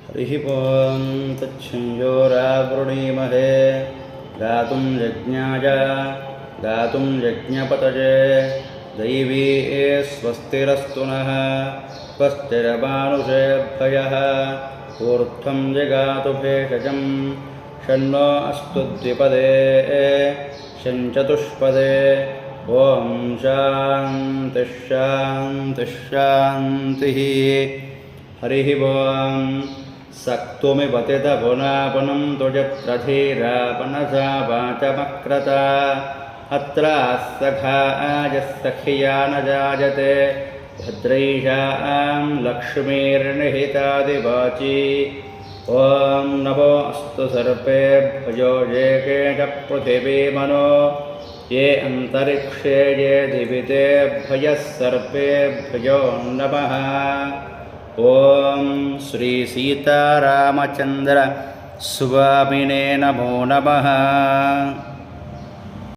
हरिः ॐ तच्छंयोरावृणीमहे गातुं यज्ञाय गातुं यज्ञपतये दैवी स्वस्तिरस्तु नः स्वस्तिरमानुषेभ्यः ऊर्ध्वं जगातु भेषजं षण्णो अस्तु द्विपदे शञ्चतुष्पदे ॐ शान्तिः शान्तिः शान्तिः। हरिः ॐ सक्तुमिव तितभुनापुनं तुजत्रधीरापनसा वाचमक्रता अत्रास्सखा आजस्सखिया न जायते भद्रैषां लक्ष्मीर्निहितादिवाची। ॐ नमो अस्तु सर्पेभ्यो ये के च पृथिवीमनो ये अन्तरिक्षे ये दिवितेभ्यः सर्पेभ्यो नमः। ॐ श्री सीतारामचन्द्र स्वामिने नमो नमः।